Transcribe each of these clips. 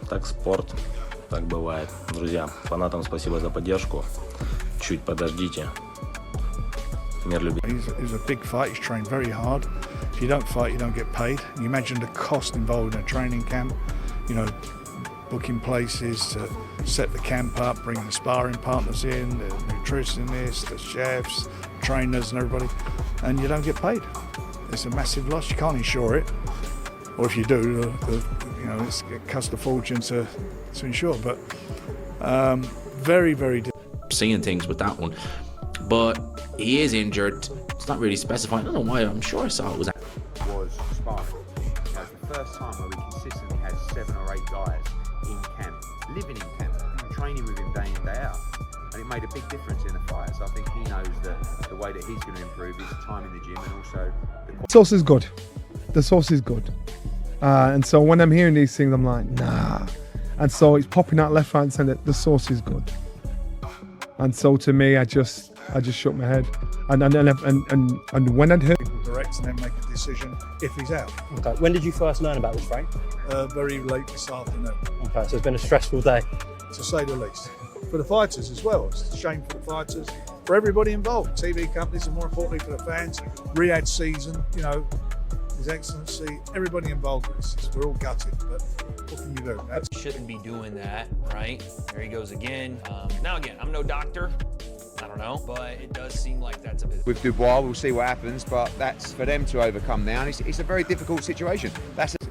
Так спорт, так бывает. Друзья, фанатам спасибо за поддержку. Чуть подождите. Мир любит. It's a big fight. He's trained very hard. If you don't fight, you don't get paid. You imagine the cost involved in a training camp. You know, booking places to set the camp up, bringing the sparring partners in, the nutritionists, the chefs, trainers, and everybody, and you don't get paid. It's a massive loss. You can't insure it, or if you do, you know, it costs a fortune to insure. But very, very difficult. Seeing things with that one, but he is injured. It's not really specifying. I don't know why. I'm sure I saw it was sparring. It was the first time where we consistently had 7 or 8 guys in camp, living in camp, training with him day in, day out. And it made a big difference in the fight. So I think he knows that the way that he's going to improve is time in the gym and also... The sauce is good. The sauce is good. And so when I'm hearing these things, I'm like, nah. And so it's popping out left, right and centre. The sauce is good. And so to me, I just shook my head. And when I'd heard... Direct and then make a decision if he's out. Okay. When did you first learn about this, Frank? Very late this afternoon. Okay, so it's been a stressful day. To say the least. For the fighters as well. It's a shame for the fighters, for everybody involved. TV companies and more importantly for the fans. Riyadh season, you know, His Excellency, everybody involved with this. We're all gutted, but what can you do? That's shouldn't be doing that, right? There he goes again. Now again, I'm no doctor. I don't know, but it does seem like that's a bit... With Dubois, we'll see what happens, but that's for them to overcome now. And it's a very difficult situation.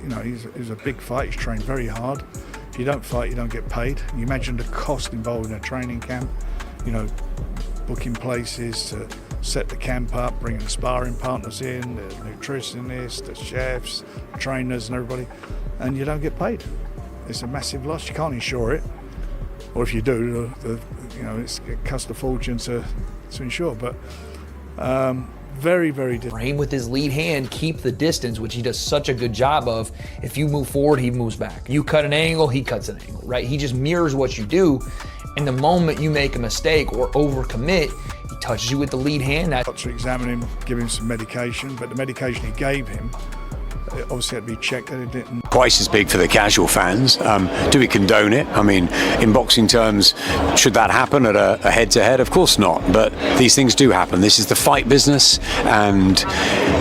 You know, he's a big fight. He's trained very hard. If you don't fight, you don't get paid. You imagine the cost involved in a training camp. You know, booking places to set the camp up, bringing the sparring partners in, the nutritionists, the chefs, trainers, and everybody, and you don't get paid. It's a massive loss. You can't insure it, or if you do, you know, it costs a fortune to insure. But very, very different. Him with his lead hand, keep the distance, which he does such a good job of. If you move forward, he moves back. You cut an angle, he cuts an angle, right? He just mirrors what you do. And the moment you make a mistake or overcommit, he touches you with the lead hand. Got to examine him, give him some medication, but the medication he gave him, it obviously had to be checked that it didn't. Twice as big for the casual fans. Do we condone it? I mean, in boxing terms, should that happen at a head-to-head? Of course not, but these things do happen. This is the fight business, and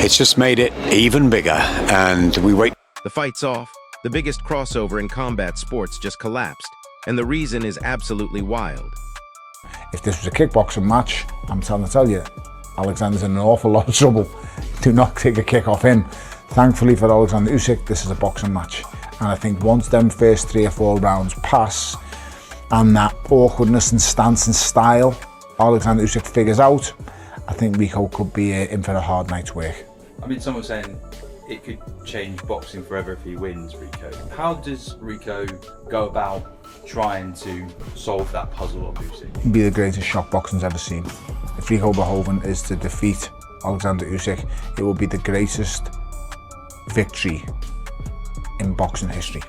it's just made it even bigger, and we wait. The fight's off. The biggest crossover in combat sports just collapsed, and the reason is absolutely wild. If this was a kickboxing match, I'm trying to tell you, Alexander's in an awful lot of trouble. Do not take a kick off him. Thankfully for Alexander Usyk, this is a boxing match. And I think once them first 3 or 4 rounds pass, and that awkwardness and stance and style Alexander Usyk figures out, I think Rico could be in for a hard night's work. I mean, someone saying it could change boxing forever if he wins, Rico. How does Rico go about trying to solve that puzzle of Usyk? He'd be the greatest shock boxing's ever seen. If Rico Verhoeven is to defeat Alexander Usyk, it will be the greatest victory in boxing history.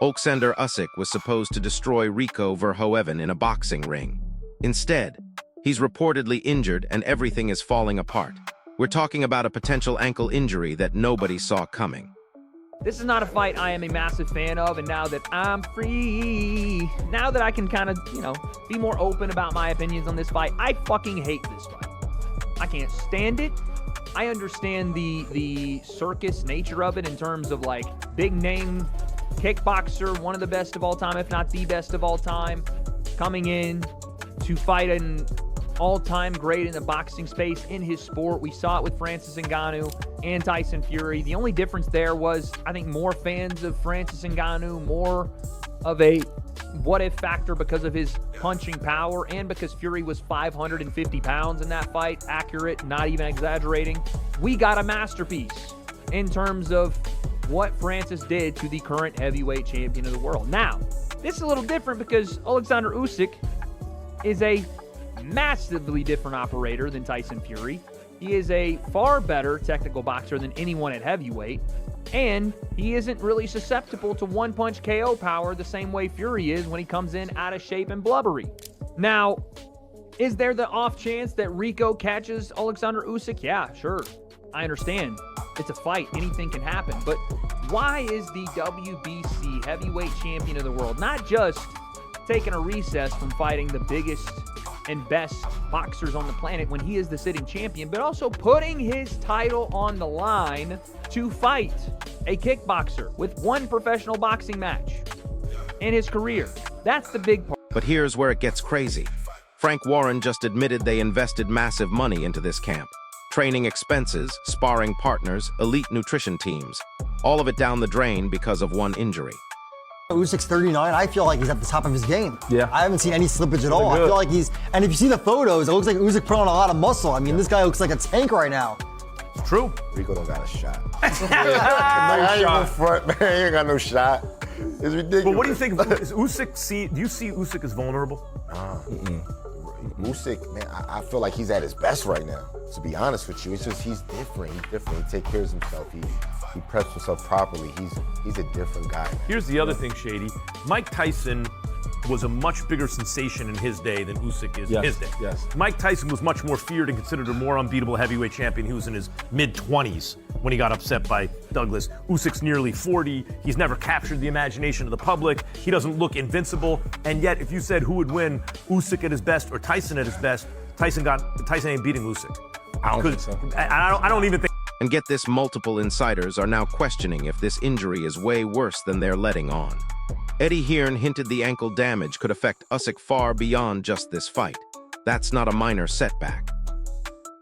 Alexander Usyk was supposed to destroy Rico Verhoeven in a boxing ring. Instead, he's reportedly injured and everything is falling apart. We're talking about a potential ankle injury that nobody saw coming. This is not a fight I am a massive fan of, and now that I'm free, now that I can kind of, you know, be more open about my opinions on this fight, I fucking hate this fight. I can't stand it. I understand the circus nature of it in terms of like big name kickboxer, one of the best of all time, if not the best of all time, coming in to fight an all-time great in the boxing space in his sport. We saw it with Francis Ngannou and Tyson Fury. The only difference there was, I think, more fans of Francis Ngannou, more of a what-if factor because of his punching power and because Fury was 550 pounds in that fight. Accurate, not even exaggerating. We got a masterpiece in terms of what Francis did to the current heavyweight champion of the world. Now, this is a little different because Alexander Usyk is a massively different operator than Tyson Fury. He is a far better technical boxer than anyone at heavyweight, and he isn't really susceptible to one-punch KO power the same way Fury is when he comes in out of shape and blubbery. Now, is there the off chance that Rico catches Alexander Usyk? Yeah, sure. I understand. It's a fight. Anything can happen. But why is the WBC heavyweight champion of the world not just taking a recess from fighting the biggest and best boxers on the planet when he is the sitting champion, but also putting his title on the line to fight a kickboxer with one professional boxing match in his career? That's the big part. But here's where it gets crazy. Frank Warren just admitted they invested massive money into this camp. Training expenses, sparring partners, elite nutrition teams. All of it down the drain because of one injury. Usyk's 39. I feel like he's at the top of his game. Yeah. I haven't seen any slippage at all. I feel like he's, and if you see the photos, it looks like Usyk put on a lot of muscle. I mean, this guy looks like a tank right now. It's true. Rico don't got a shot. I ain't gonna front, man. He ain't got no shot. It's ridiculous. But what do you think of Usyk? Do you see Usyk as vulnerable? Usyk, man, I feel like he's at his best right now. To be honest with you, it's just he's different. He's different. He takes care of himself. He preps himself properly. He's a different guy. Here's the other thing, Shady. Mike Tyson was a much bigger sensation in his day than Usyk is in his day. Yes. Mike Tyson was much more feared and considered a more unbeatable heavyweight champion. He was in his mid-20s when he got upset by Douglas. Usyk's nearly 40. He's never captured the imagination of the public. He doesn't look invincible. And yet, if you said who would win, Usyk at his best or Tyson at his best, Tyson ain't beating Usyk. I don't think so. I don't even think. And get this, multiple insiders are now questioning if this injury is way worse than they're letting on. Eddie Hearn hinted the ankle damage could affect Usyk far beyond just this fight. That's not a minor setback.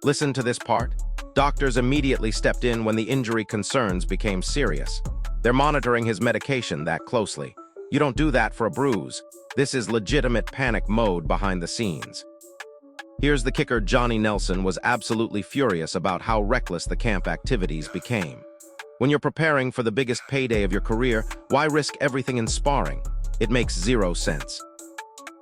Listen to this part. Doctors immediately stepped in when the injury concerns became serious. They're monitoring his medication that closely. You don't do that for a bruise. This is legitimate panic mode behind the scenes. Here's the kicker. Johnny Nelson was absolutely furious about how reckless the camp activities became. When you're preparing for the biggest payday of your career, why risk everything in sparring? It makes zero sense.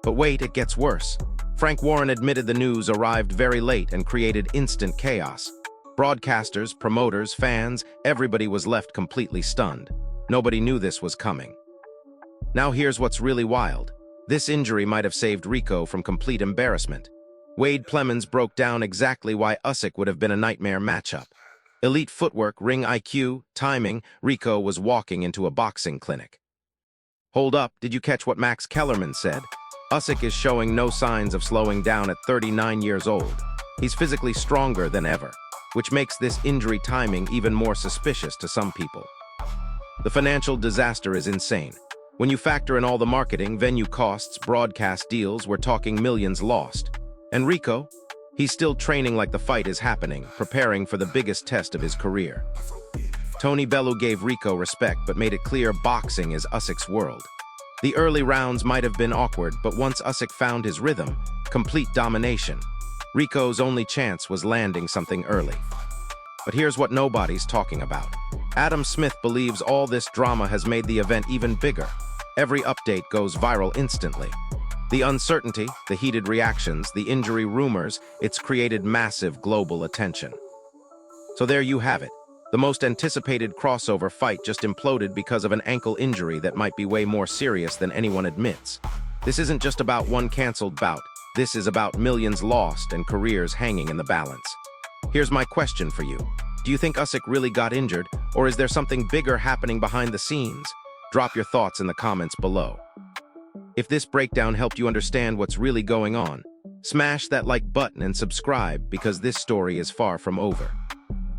But wait, it gets worse. Frank Warren admitted the news arrived very late and created instant chaos. Broadcasters, promoters, fans, everybody was left completely stunned. Nobody knew this was coming. Now here's what's really wild. This injury might have saved Rico from complete embarrassment. Wade Plemons broke down exactly why Usyk would have been a nightmare matchup. Elite footwork, ring IQ, timing, Rico was walking into a boxing clinic. Hold up, did you catch what Max Kellerman said? Usyk is showing no signs of slowing down at 39 years old. He's physically stronger than ever, which makes this injury timing even more suspicious to some people. The financial disaster is insane. When you factor in all the marketing, venue costs, broadcast deals, we're talking millions lost. And Rico? He's still training like the fight is happening, preparing for the biggest test of his career. Tony Bellew gave Rico respect, but made it clear boxing is Usyk's world. The early rounds might have been awkward, but once Usyk found his rhythm, complete domination. Rico's only chance was landing something early. But here's what nobody's talking about. Adam Smith believes all this drama has made the event even bigger. Every update goes viral instantly. The uncertainty, the heated reactions, the injury rumors, it's created massive global attention. So there you have it. The most anticipated crossover fight just imploded because of an ankle injury that might be way more serious than anyone admits. This isn't just about one canceled bout. This is about millions lost and careers hanging in the balance. Here's my question for you. Do you think Usyk really got injured, or is there something bigger happening behind the scenes? Drop your thoughts in the comments below. If this breakdown helped you understand what's really going on, smash that like button and subscribe because this story is far from over.